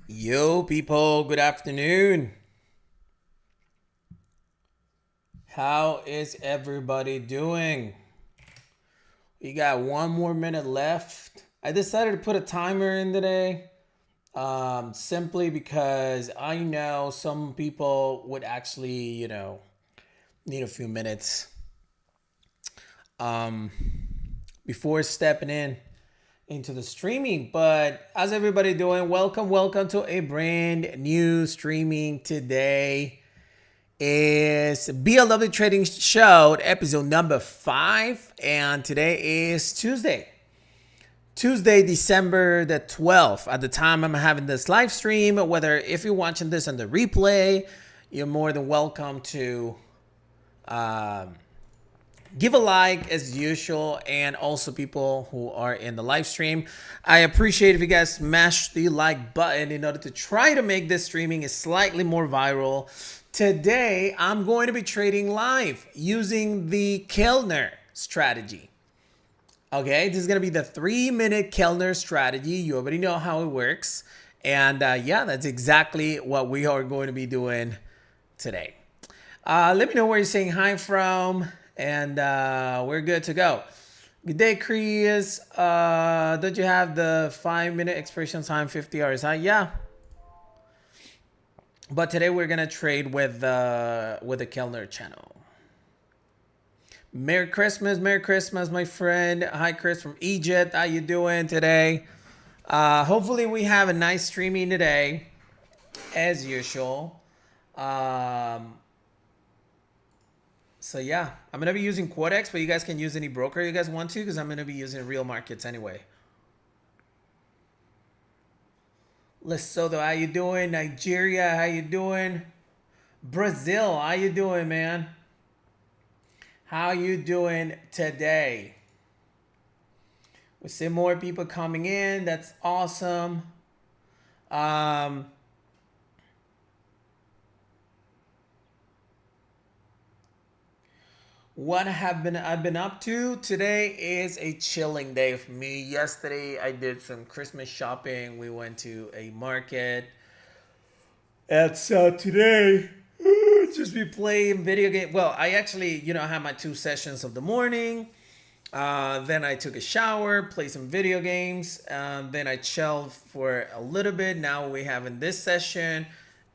Yo, people, good afternoon. How is everybody doing? We got one more minute left. I decided to put a timer in today simply because I know some people would actually, need a few minutes um, before stepping in into the streaming. But how's everybody doing? Welcome to a brand new streaming today. Is BLW Trading Show episode number 5, and today is Tuesday, December the 12th. At the time I'm having this live stream, whether if you're watching this on the replay, you're more than welcome to give a like as usual, and also people who are in the live stream, I appreciate if you guys smash the like button in order to try to make this streaming slightly more viral. Today I'm going to be trading live using the Keltner strategy. Okay, this is going to be the 3-minute Keltner strategy. You already know how it works, and yeah, that's exactly what we are going to be doing today. Let me know where you're saying hi from, and we're good to go. Good day, Chris. Don't you have the 5-minute expiration time, 50 hours? Yeah. But today we're gonna trade with the Keltner channel. Merry Christmas, my friend. Hi, Chris from Egypt. How you doing today? Hopefully we have a nice streaming today, as usual. So yeah, I'm gonna be using Quotex, but you guys can use any broker you guys want to, because I'm gonna be using real markets anyway. Lesotho, how you doing? Nigeria, how you doing? Brazil, how you doing, man? How you doing today? We see more people coming in. That's awesome. What I've been up to today is a chilling day for me. Yesterday I did some Christmas shopping. We went to a market. And so today just be playing video game. Well, I actually, had my 2 sessions of the morning. Then I took a shower, played some video games. Then I chilled for a little bit. Now we're having this session.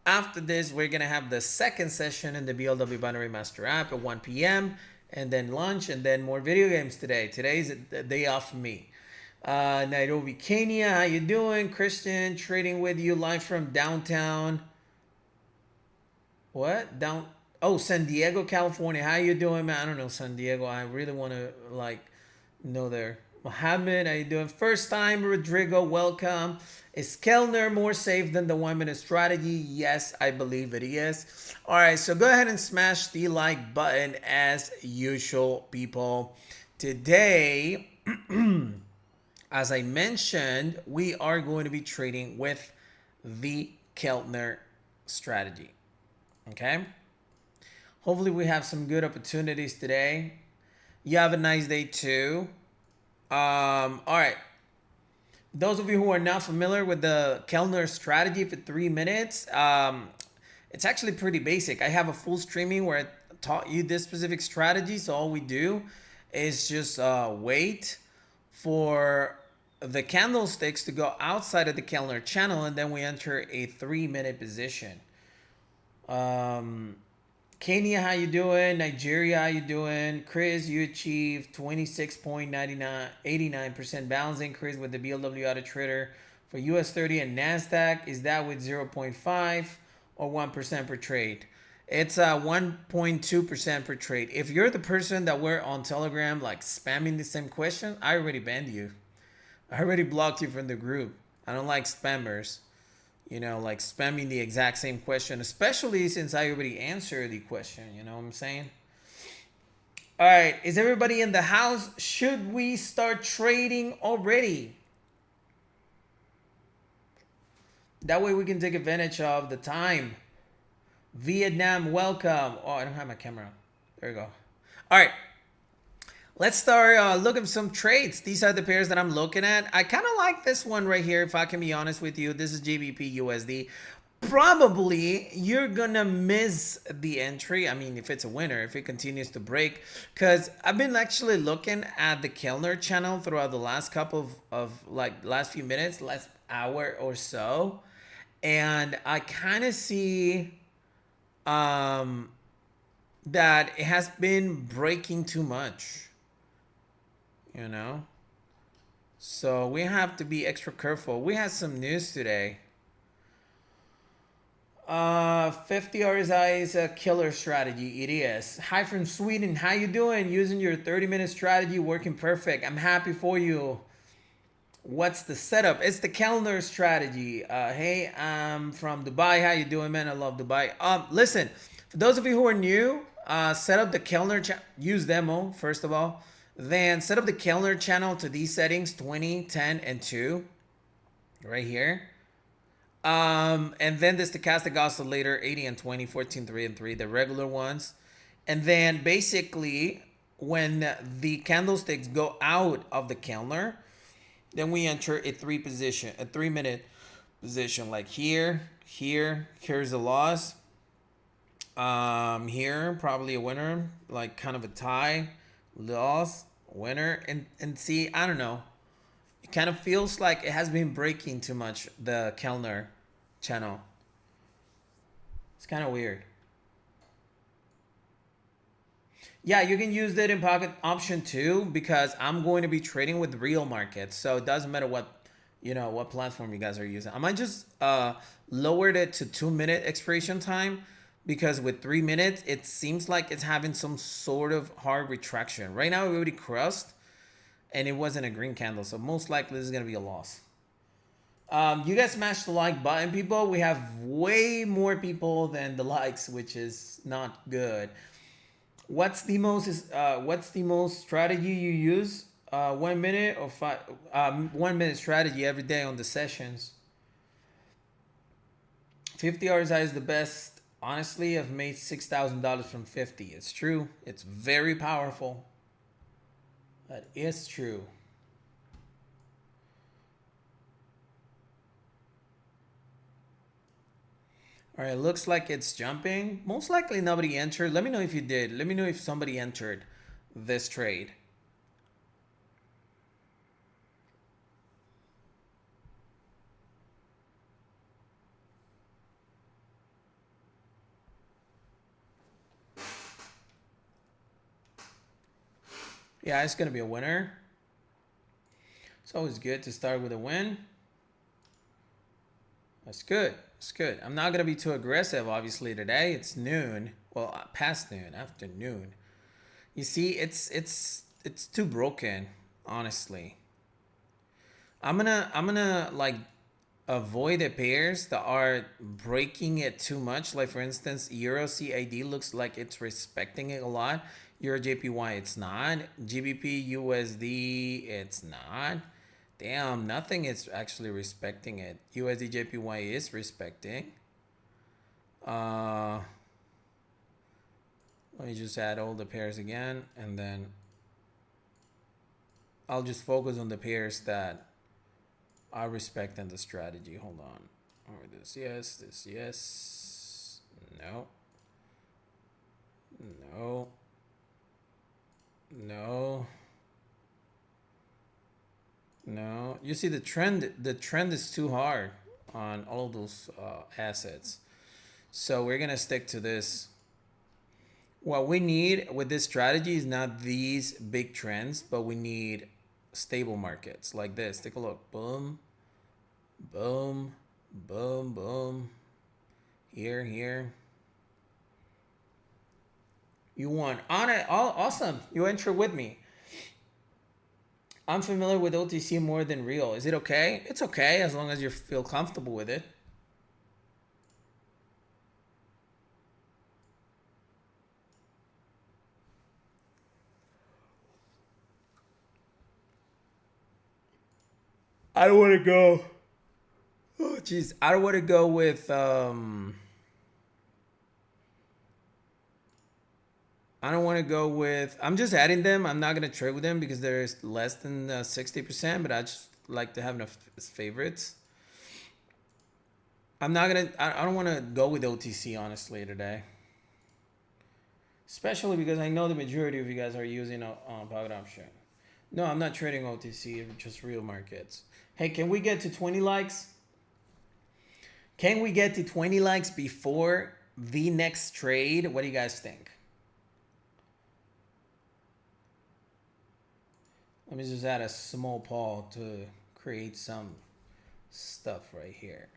After this, we're going to have the second session in the BLW Binary Master app at 1 p.m. And then lunch, and then more video games today. Today's a day off for me. Nairobi, Kenya, how you doing? Christian, trading with you live from downtown. What? San Diego, California. How you doing, man? I don't know San Diego. I really want to, know there. Mohammed, how you doing? First time, Rodrigo, welcome. Is Keltner more safe than the 1-minute strategy? Yes, I believe it is. All right, so go ahead and smash the like button as usual, people. Today, as I mentioned, we are going to be trading with the Keltner strategy. Okay? Hopefully we have some good opportunities today. You have a nice day too. All right. Those of you who are not familiar with the Keltner strategy for 3 minutes, it's actually pretty basic. I have a full streaming where I taught you this specific strategy. So all we do is just wait for the candlesticks to go outside of the Keltner channel, and then we enter a 3-minute position. Kenya, how you doing? Nigeria, how you doing? Chris, you achieved 26.89% balance increase with the BLW Auto Trader for US 30 and NASDAQ. Is that with 0.5 or 1% per trade? It's 1.2% per trade. If you're the person that were on Telegram like spamming the same question, I already banned you. I already blocked you from the group. I don't like spammers. Like spamming the exact same question, especially since I already answered the question. You know what I'm saying? All right, is everybody in the house? Should we start trading already? That way we can take advantage of the time. Vietnam, welcome. Oh, I don't have my camera. There you go. All right, let's start looking at some trades. These are the pairs that I'm looking at. I kind of like this one right here, if I can be honest with you. This is GBP USD. Probably you're gonna miss the entry. I mean, if it's a winner, if it continues to break, because I've been actually looking at the Keltner channel throughout the last couple of like last few minutes, last hour or so, and I kind of see um that it has been breaking too much, you know. So we have to be extra careful. We had some news today. 50 RSI is a killer strategy. It is. Hi from Sweden. How you doing? Using your 30-minute strategy, working perfect. I'm happy for you. What's the setup? It's the Keltner strategy. Hey, I'm from Dubai. How you doing, man? I love Dubai. Listen, for those of you who are new, set up the Keltner use demo first of all. Then set up the Keltner channel to these settings: 20, 10, and 2, right here. And then the stochastic oscillator 80 and 20, 14, 3 and 3, the regular ones. And then basically when the candlesticks go out of the Keltner, then we enter a 3-minute position, like here's a loss. Here probably a winner, like kind of a tie, loss, winner, and see, I don't know. It kind of feels like it has been breaking too much, the Keltner channel. It's kind of weird. Yeah, you can use that in pocket option too, because I'm going to be trading with real markets. So it doesn't matter what platform you guys are using. I might just lowered it to 2-minute expiration time, because with 3 minutes, it seems like it's having some sort of hard retraction. Right now, it already crossed, and it wasn't a green candle. So most likely this is going to be a loss. You guys smash the like button, people. We have way more people than the likes, which is not good. What's the most strategy you use? 1 minute or 1 minute strategy every day on the sessions. 50 RSI is the best. Honestly, I've made $6,000 from 50. It's true. It's very powerful. That is true. All right, looks like it's jumping. Most likely nobody entered. Let me know if you did. Let me know if somebody entered this trade. Yeah, it's going to be a winner. It's always good to start with a win. That's good. It's good. I'm not going to be too aggressive, obviously, today. It's noon. Well, past noon, afternoon. You see, it's too broken, honestly. I'm gonna like avoid the pairs that are breaking it too much. Like for instance, Euro CAD looks like it's respecting it a lot. Euro JPY, it's not. GBP USD, it's not. Damn, nothing is actually respecting it. USD JPY is respecting. Let me just add all the pairs again, and then I'll just focus on the pairs that are respecting the strategy. Hold on. All right, this yes. No. No. No. No. You see the trend is too hard on all those assets. So we're going to stick to this. What we need with this strategy is not these big trends, but we need stable markets like this. Take a look. Boom, boom, boom, boom. Here. You won. On it. Oh, awesome. You enter with me. I'm familiar with OTC more than real. Is it okay? It's okay as long as you feel comfortable with it. I don't want to go. Oh, jeez. I don't want to go with. I don't want to go with. I'm just adding them. I'm not gonna trade with them because there's less than 60%. But I just like to have enough favorites. I'm not gonna. I don't want to go with OTC honestly today, especially because I know the majority of you guys are using a pocket option. No, I'm not trading OTC. Just real markets. Hey, can we get to 20 likes? Can we get to 20 likes before the next trade? What do you guys think? Let me just add a small poll to create some stuff right here.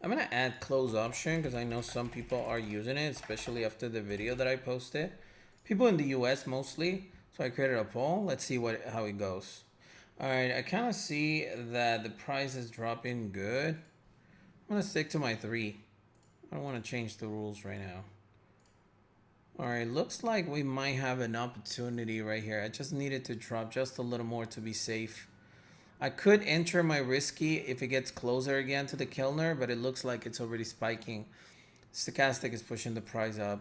I'm gonna add close option because I know some people are using it, especially after the video that I posted. People in the US mostly. So I created a poll. Let's see how it goes. All right, I kind of see that the price is dropping good. I'm gonna stick to my 3. I don't want to change the rules right now. All right, looks like we might have an opportunity right here. I just needed to drop just a little more to be safe. I could enter my risky if it gets closer again to the Keltner, but it looks like it's already spiking. Stochastic is pushing the price up,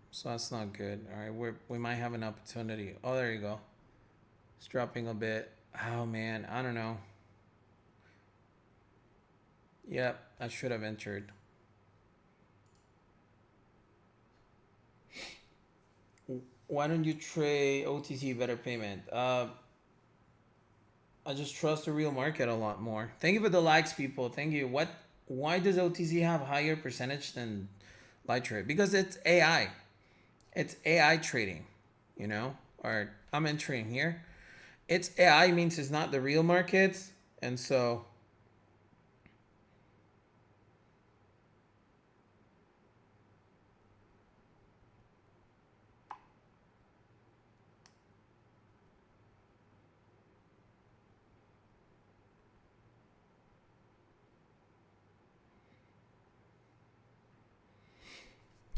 so that's not good. All right, we might have an opportunity. Oh, there you go. It's dropping a bit. Oh man, I don't know. Yep, I should have entered. Why don't you trade OTC better payment? I just trust the real market a lot more. Thank you for the likes, people. Thank you. Why does OTC have higher percentage than light trade? Because it's AI. It's AI trading, you know? Or I'm entering here. It's AI means it's not the real markets. And so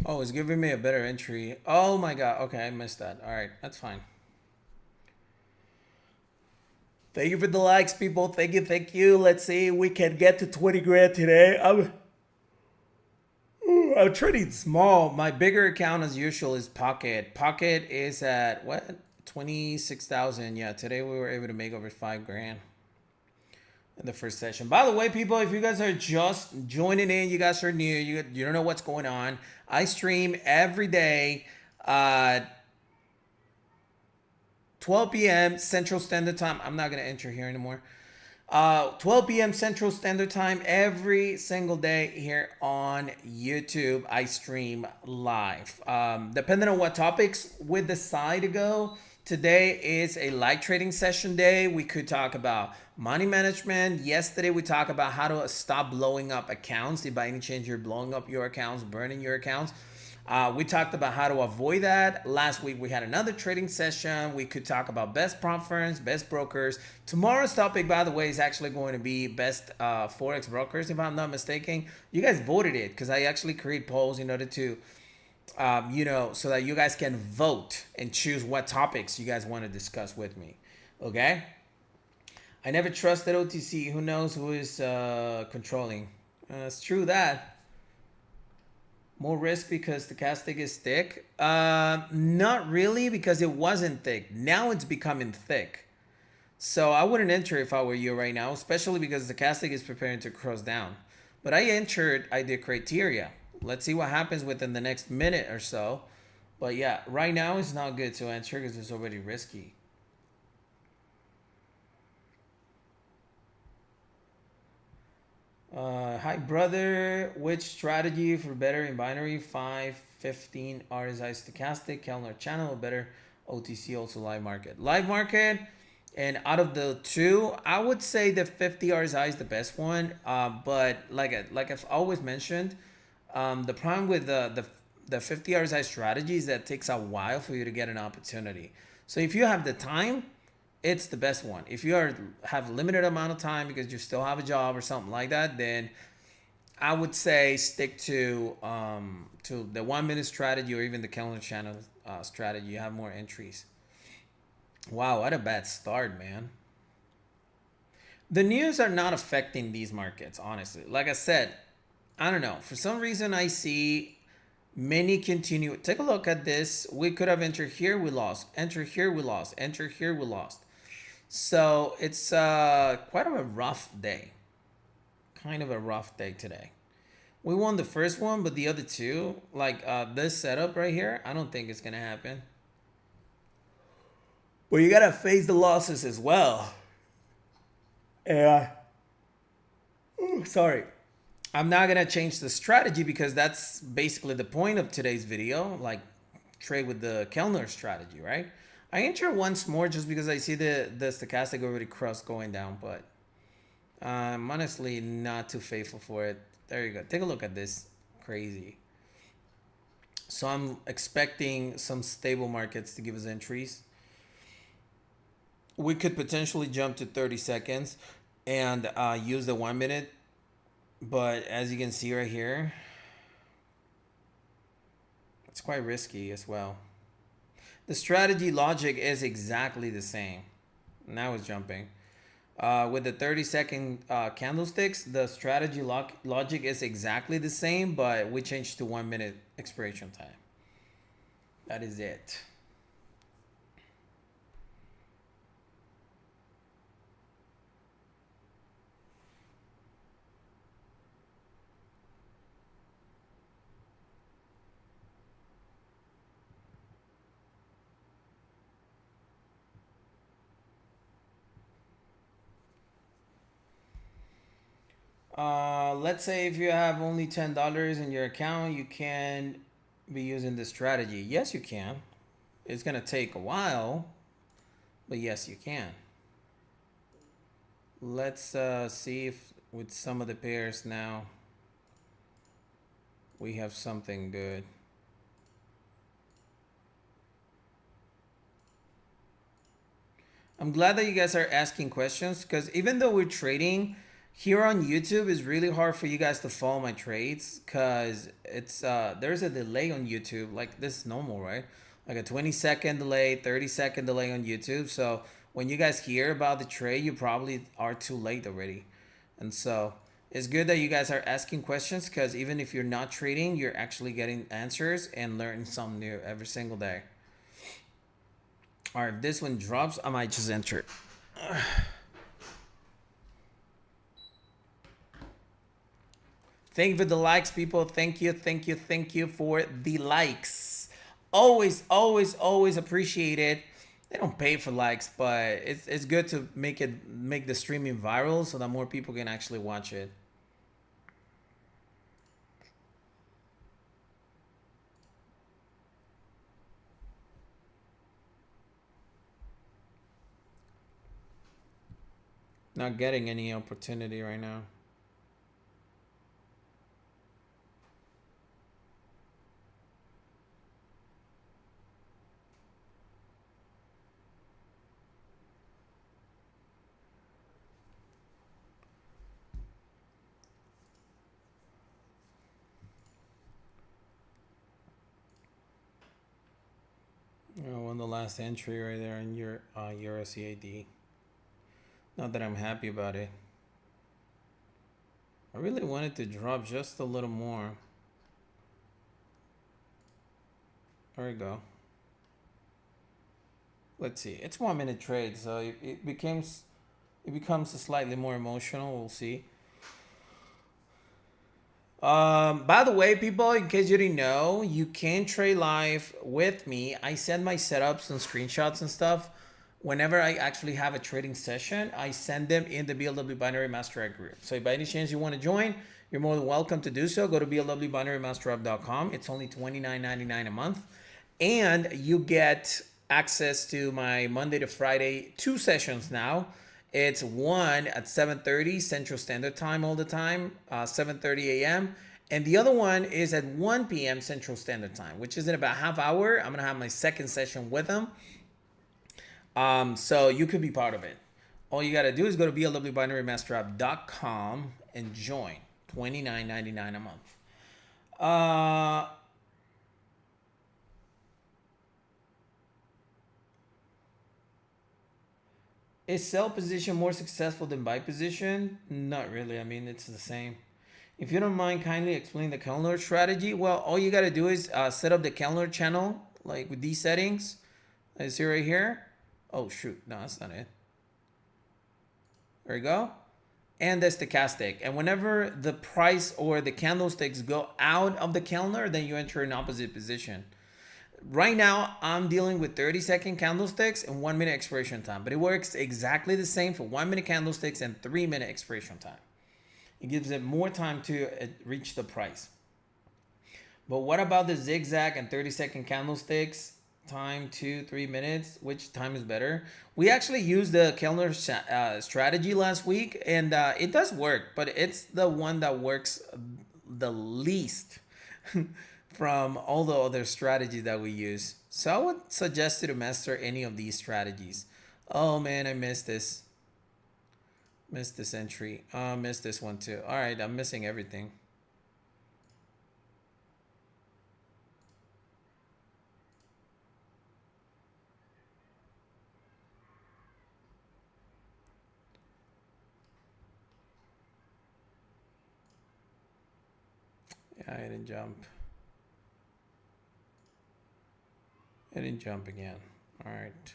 oh, it's giving me a better entry. Oh my god. Okay, I missed that. All right, that's fine. Thank you for the likes, people. Thank you, thank you. Let's see if we can get to 20 grand today. I'm trading small. My bigger account, as usual, is Pocket. Pocket is at what? 26,000. Yeah, today we were able to make over 5 grand in the first session. By the way, people, if you guys are just joining in, you guys are new, you don't know what's going on. I stream every day, 12 p.m. Central Standard Time. I'm not going to enter here anymore. 12 p.m. Central Standard Time every single day here on YouTube. I stream live. Depending on what topics we decide to go, today is a light trading session day. We could talk about money management. Yesterday, we talked about how to stop blowing up accounts. If by any chance you're blowing up your accounts, burning your accounts. We talked about how to avoid that. Last week, we had another trading session. We could talk about best prop firms, best brokers. Tomorrow's topic, by the way, is actually going to be best Forex brokers, if I'm not mistaken. You guys voted it because I actually create polls in order to, so that you guys can vote and choose what topics you guys want to discuss with me. Okay? I never trusted OTC. Who knows who is controlling? It's true that. More risk because the stochastic is thick? Not really, because it wasn't thick. Now it's becoming thick. So I wouldn't enter if I were you right now, especially because the stochastic is preparing to cross down. But I did criteria. Let's see what happens within the next minute or so. But yeah, right now it's not good to enter because it's already risky. Hi brother, which strategy for better in binary? 5, 15 RSI stochastic, Keltner channel, or better OTC, also live market? Live market, and out of the two, I would say the 50 RSI is the best one. But like I've always mentioned, the problem with the 50 RSI strategy is that it takes a while for you to get an opportunity. So if you have the time, it's the best one. If you are have limited amount of time because you still have a job or something like that, then I would say stick to the 1 minute strategy or even the calendar channel strategy. You have more entries. Wow, what a bad start, man. The news are not affecting these markets, honestly. Like I said, I don't know. For some reason, I see many continue. Take a look at this. We could have entered here, we lost. Enter here, we lost. Enter here, we lost. So it's quite of a rough day. Kind of a rough day today. We won the first one, but the other two, like this setup right here, I don't think it's gonna happen. Well, you gotta face the losses as well. Yeah. Ooh, sorry. I'm not gonna change the strategy because that's basically the point of today's video. Like trade with the Keltner strategy, right? I enter once more just because I see the stochastic already cross going down, but I'm honestly not too faithful for it. There you go. Take a look at this. Crazy. So I'm expecting some stable markets to give us entries. We could potentially jump to 30 seconds and use the 1 minute. But as you can see right here, it's quite risky as well. The strategy logic is exactly the same. Now it's jumping. With the 30-second candlesticks, the strategy logic is exactly the same, but we changed to 1 minute expiration time. That is it. Let's say if you have only $10 in your account, you can be using this strategy. Yes, you can. It's gonna take a while, but yes, you can. Let's see if with some of the pairs now we have something good. I'm glad that you guys are asking questions because even though we're trading here on YouTube, it's really hard for you guys to follow my trades because it's there's a delay on YouTube. Like this is normal, right? Like a 20-second delay, 30-second delay on YouTube. So when you guys hear about the trade, you probably are too late already. And so it's good that you guys are asking questions because even if you're not trading, you're actually getting answers and learning something new every single day. All right, if this one drops, I might just enter it. Thank you for the likes, people. Thank you, thank you, thank you for the likes. Always, always, always appreciate it. They don't pay for likes, but it's good to make the streaming viral so that more people can actually watch it. Not getting any opportunity right now. Oh, on the last entry right there in your Euro CAD. Not that I'm happy about it. I really wanted to drop just a little more. There we go. Let's see. It's 1 minute trade, so it becomes slightly more emotional. We'll see. By the way, people, in case you didn't know, you can trade live with me. I send my setups and screenshots and stuff. Whenever I actually have a trading session, I send them in the BLW Binary Master App group. So if by any chance you want to join, you're more than welcome to do so. Go to blwbinarymasterup.com. It's only $29.99 a month. And you get access to my Monday to Friday 2 sessions now. It's one at 7:30 Central Standard Time all the time, 7:30 a.m. And the other one is at 1 p.m. Central Standard Time, which is in about half hour. I'm going to have my second session with them. So you could be part of it. All you got to do is go to blwbinarymaster.com and join. $29.99 a month. Is sell position more successful than buy position? Not really. I mean, it's the same. If you don't mind, kindly explain the Keltner strategy. Well, all you got to do is set up the Keltner channel, like with these settings. I see right here. Oh, shoot. No, that's not it. There you go. And the stochastic. And whenever the price or the candlesticks go out of the Keltner, then you enter an opposite position. Right now, I'm dealing with 30-second candlesticks and 1 minute expiration time, but it works exactly the same for 1 minute candlesticks and 3 minute expiration time. It gives it more time to reach the price. But what about the zigzag and 30-second candlesticks? Time 2-3 minutes. Which time is better? We actually used the Keltner strategy last week, and it does work, but it's the one that works the least from all the other strategies that we use. So I would suggest you to master any of these strategies. Oh man, I missed this. Missed this entry. Missed this one too. All right, I'm missing everything. Yeah, I didn't jump. I didn't jump again. All right.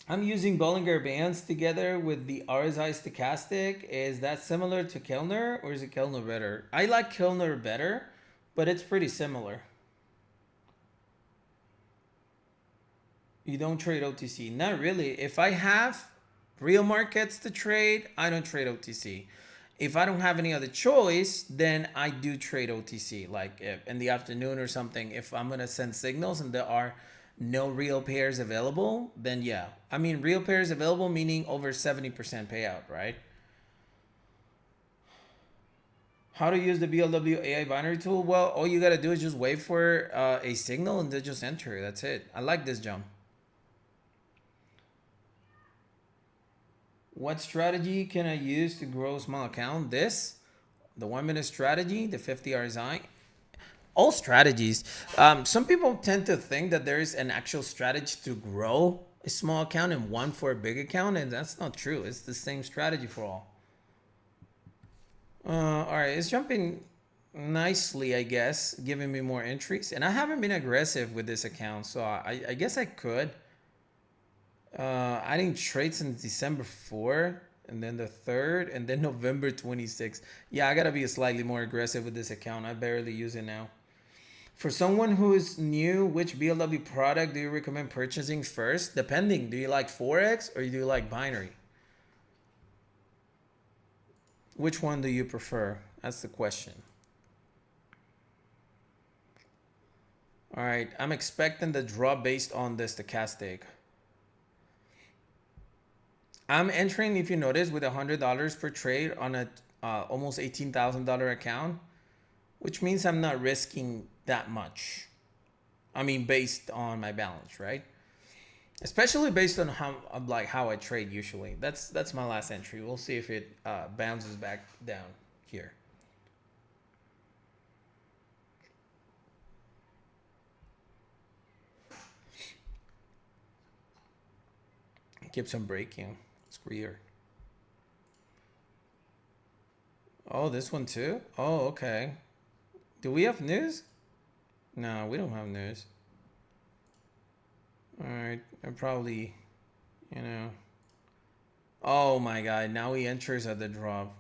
I'm using Bollinger Bands together with the RSI stochastic. Is that similar to Keltner or is it Keltner better? I like Keltner better, but it's pretty similar. You don't trade OTC? Not really. If I have real markets to trade, I don't trade OTC. If I don't have any other choice, then I do trade OTC. Like if in the afternoon or something, if I'm going to send signals and there are no real pairs available, then yeah. I mean, real pairs available meaning over 70% payout, right? How to use the BLW AI binary tool? Well, all you got to do is just wait for a signal and then just enter. That's it. I like this jump. What strategy can I use to grow a small account? This, the 1 minute strategy, the 50 RSI, all strategies. Some people tend to think that there is an actual strategy to grow a small account and one for a big account, and that's not true. It's the same strategy for all. All right, it's jumping nicely, I guess, giving me more entries, and I haven't been aggressive with this account, so I guess I could. I didn't trade since December 4th, and then the 3rd, and then November 26th. Yeah, I gotta be slightly more aggressive with this account. I barely use it now. For someone who is new, which BLW product do you recommend purchasing first? Depending, do you like Forex or do you like binary? Which one do you prefer? That's the question. All right, I'm expecting the drop based on the stochastic. I'm entering, if you notice, with $100 per trade on a almost $18,000 account, which means I'm not risking that much. I mean, based on my balance, right? Especially based on how I trade usually. That's my last entry. We'll see if it bounces back down here. It keeps on breaking. It's weird. Oh, this one too? Oh, okay. Do we have news? No, we don't have news. All right, I probably, you know. Oh my God! Now he enters at the drop.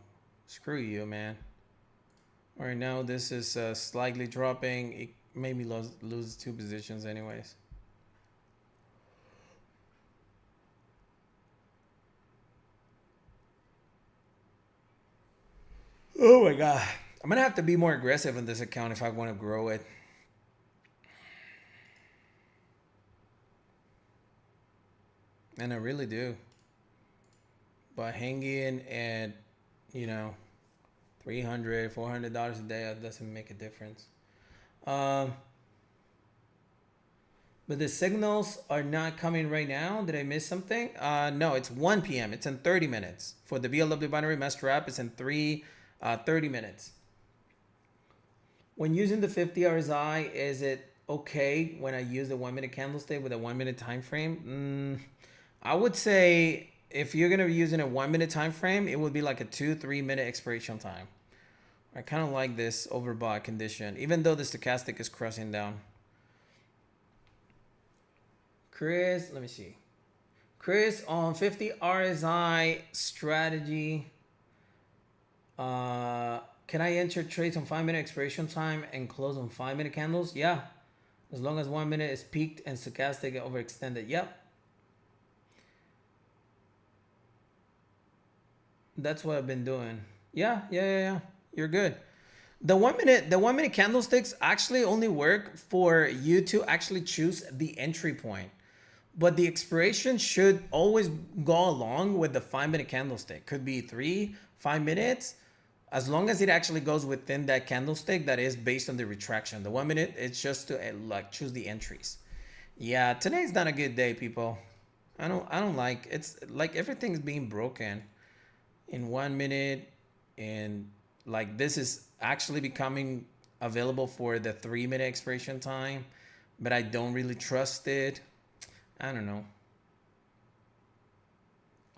Screw you, man. All right, now this is slightly dropping. It made me lose 2 positions, anyways. Oh my God! I'm gonna have to be more aggressive in this account if I want to grow it. And I really do. By hanging at, you know, $300, $400 a day, that doesn't make a difference. Um, but the signals are not coming right now. Did I miss something? No, it's 1 p.m. It's in 30 minutes. For the BLW binary master app, it's in 30 minutes. When using the 50 RSI, is it okay when I use the 1 minute candlestick with a 1 minute time frame? I would say if you're gonna be using a 1 minute time frame, it would be like a 2-3 minute expiration time. I kind of like this overbought condition, even though the stochastic is crossing down. Chris, let me see. Chris on 50 RSI strategy. Can I enter trades on 5 minute expiration time and close on 5 minute candles? Yeah. As long as 1 minute is peaked and stochastic overextended. Yep. That's what I've been doing. Yeah. You're good. The 1 minute candlesticks actually only work for you to actually choose the entry point. But the expiration should always go along with the 5 minute candlestick. Could be 3-5 minutes, as long as it actually goes within that candlestick that is based on the retraction. The 1 minute, it's just to like choose the entries. Yeah, today's not a good day, people. I don't like, it's like everything's being broken in 1 minute, and like this is actually becoming available for the 3 minute expiration time, but I don't really trust it. I don't know.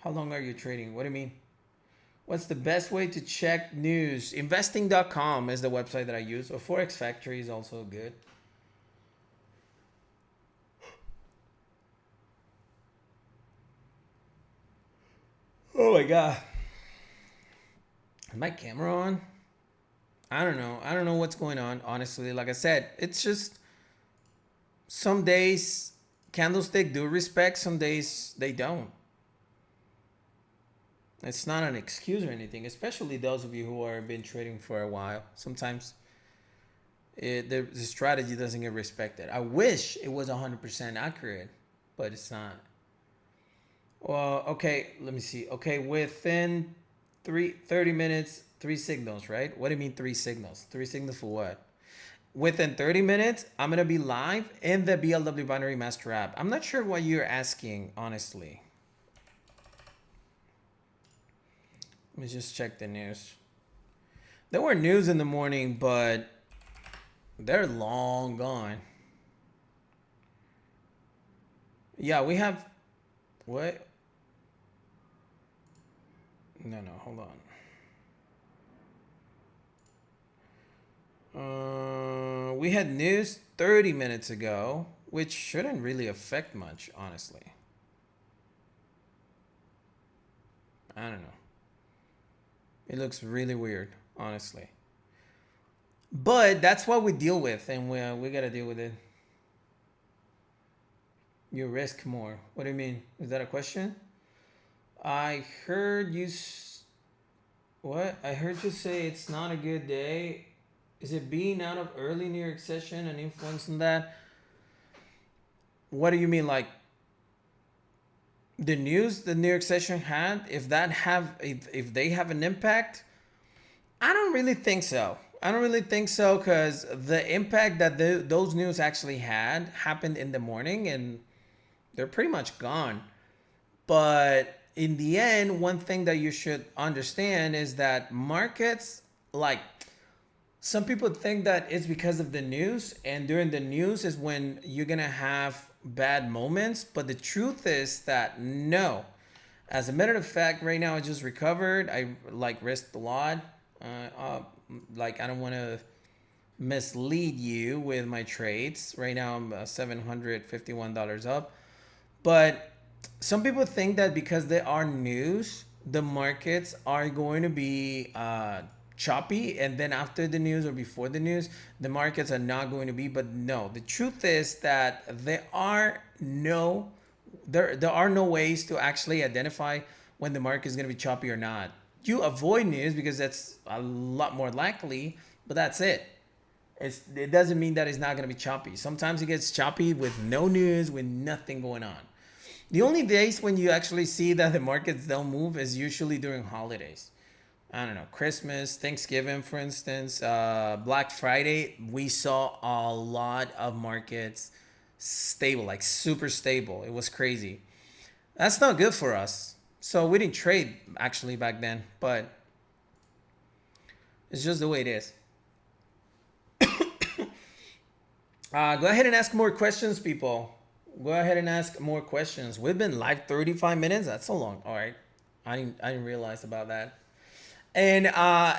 How long are you trading? What do you mean? What's the best way to check news? Investing.com is the website that I use. Or Forex Factory is also good. Oh my God. Is my camera on? I don't know. I don't know what's going on, honestly. Like I said, it's just some days candlestick do respect, some days they don't. It's not an excuse or anything, especially those of you who are been trading for a while. Sometimes the strategy doesn't get respected. I wish it was 100% accurate, but it's not. Well, okay, let me see. Okay, within 30 minutes, 3 signals, right? What do you mean 3 signals? 3 signals for what? Within 30 minutes, I'm going to be live in the BLW Binary Master app. I'm not sure what you're asking, honestly. Let me just check the news. There were news in the morning, but they're long gone. Yeah, we have... What? No, hold on. We had news 30 minutes ago, which shouldn't really affect much, honestly. I don't know. It looks really weird, honestly. But that's what we deal with, and we got to deal with it. You risk more. What do you mean? Is that a question? I heard you... What? I heard you say it's not a good day. Is it being out of early New York session and influencing that? What do you mean, like the news the New York session had? If they have an impact, I don't really think so. I don't really think so, because the impact that those news actually had happened in the morning, and they're pretty much gone. But in the end, one thing that you should understand is that markets, like, some people think that it's because of the news, and during the news is when you're going to have bad moments. But the truth is that no. As a matter of fact, right now I just recovered. I risked a lot. I don't want to mislead you with my trades. Right now I'm $751 up. But some people think that because there are news, the markets are going to be choppy, and then after the news or before the news, the markets are not going to be. But no, the truth is that there are no ways to actually identify when the market is going to be choppy or not. You avoid news because that's a lot more likely, but that's it. It doesn't mean that it's not going to be choppy. Sometimes it gets choppy with no news, with nothing going on. The only days when you actually see that the markets don't move is usually during holidays. I don't know, Christmas, Thanksgiving, for instance, Black Friday, we saw a lot of markets stable, like super stable. It was crazy. That's not good for us. So we didn't trade actually back then, but it's just the way it is. Go ahead and ask more questions, people. Go ahead and ask more questions. We've been live 35 minutes. That's so long. All right. I didn't realize about that. And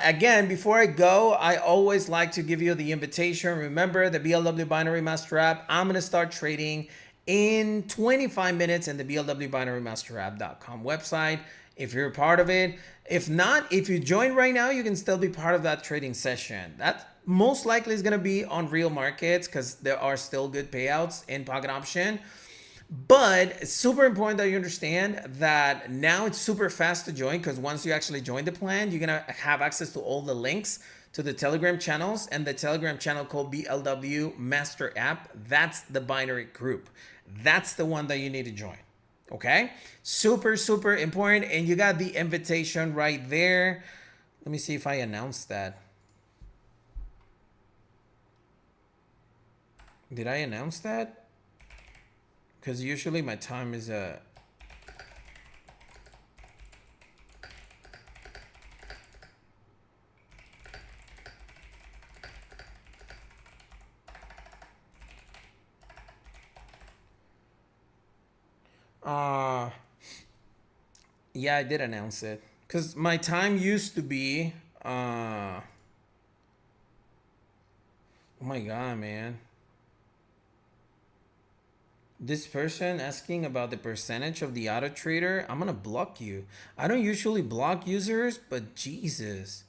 again, before I go, I always like to give you the invitation. Remember the BLW Binary Master app. I'm going to start trading in 25 minutes in the blwbinarymaster.com website. If you're a part of it, if not, if you join right now, you can still be part of that trading session. That most likely is going to be on real markets because there are still good payouts in pocket option. But it's super important that you understand that now it's super fast to join because once you actually join the plan, you're going to have access to all the links to the Telegram channels and the Telegram channel called BLW Master App. That's the binary group. That's the one that you need to join. Okay? Super, super important. And you got the invitation right there. Let me see if I announce that. Did I announce that? Because usually my time is uh yeah, I did announce it. Because my time used to be oh my god, man. This person asking about the percentage of the auto trader, I'm gonna block you. I don't usually block users, but Jesus.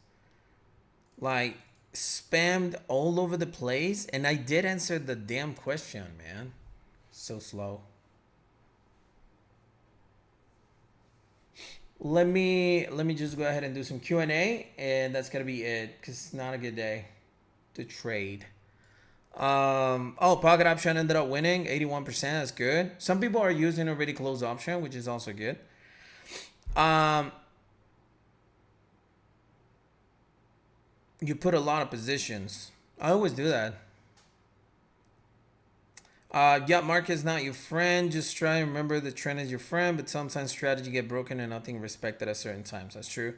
Like spammed all over the place and I did answer the damn question, man. So slow. Let me just go ahead and do some Q&A and that's gonna be it because it's not a good day to trade. Oh, pocket option ended up winning 81%. That's good. Some people are using already closed option, which is also good. Um, you put a lot of positions. I always do that. Yeah, market is not your friend. Just try and remember the trend is your friend, but sometimes strategy get broken and nothing respected at certain times. That's true.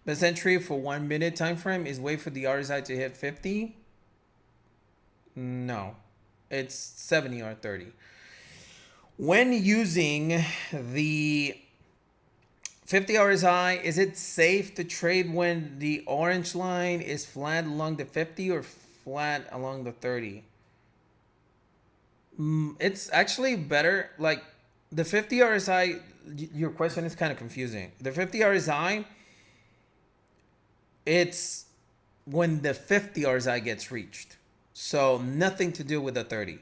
Best entry for 1 minute time frame is wait for the RSI to hit 50. No, it's 70 or 30. When using the 50 RSI, is it safe to trade when the orange line is flat along the 50 or flat along the 30? It's actually better. Like the 50 RSI, your question is kind of confusing. The 50 RSI, it's when the 50 RSI gets reached. So nothing to do with the 30.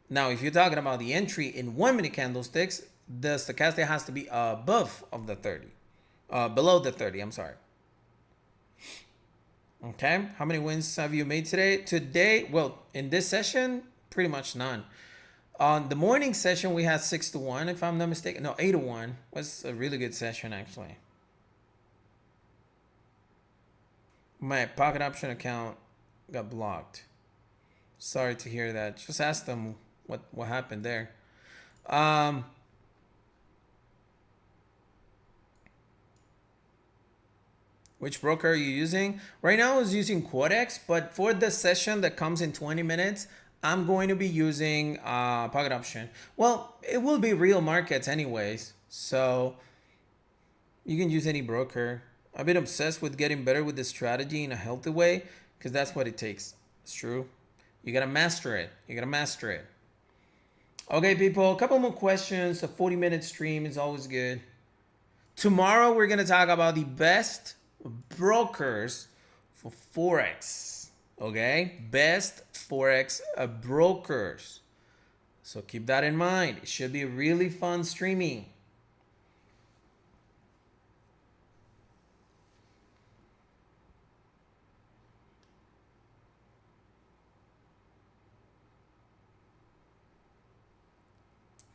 Now, if you're talking about the entry in 1 minute candlesticks, the stochastic has to be above of the 30. Below the 30, I'm sorry. Okay, how many wins have you made today? Today, well, in this session, pretty much none. On the morning session, we had 6-1, if I'm not mistaken. No, 8-1 was a really good session, actually. My pocket option account got blocked. Sorry to hear that. Just ask them what happened there. Which broker are you using? Right now I was using Quotex, but for the session that comes in 20 minutes, I'm going to be using Pocket Option. Well, it will be real markets anyways, so you can use any broker. I've been obsessed with getting better with the strategy in a healthy way because that's what it takes. It's true. You gotta master it. You gotta master it. Okay, people, a couple more questions. A 40-minute stream is always good. Tomorrow we're gonna talk about the best brokers for Forex. Okay, best Forex brokers. So keep that in mind. It should be really fun streaming.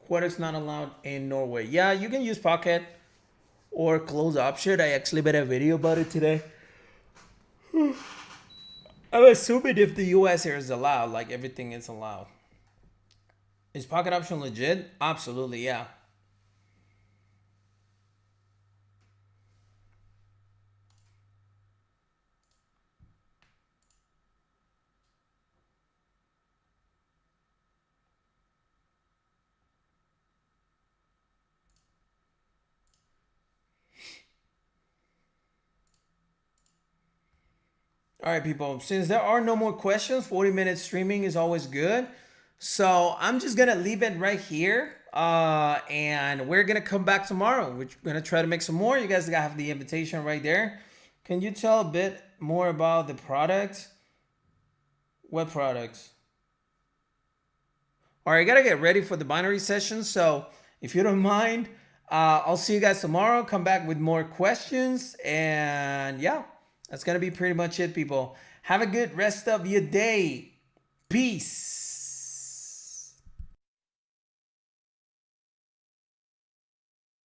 What is not allowed in Norway? Yeah, you can use Pocket or close option. I actually made a video about it today. I'm assuming if the US here is allowed, like everything is allowed. Is pocket option legit? Absolutely, yeah. All right, people. Since there are no more questions, 40 minutes streaming is always good. So I'm just gonna leave it right here. And we're gonna come back tomorrow. We're gonna try to make some more. You guys gotta have the invitation right there. Can you tell a bit more about the product? What products? All right, I gotta get ready for the binary session. So if you don't mind, I'll see you guys tomorrow. Come back with more questions. And yeah, that's gonna be pretty much it, people. Have a good rest of your day. Peace.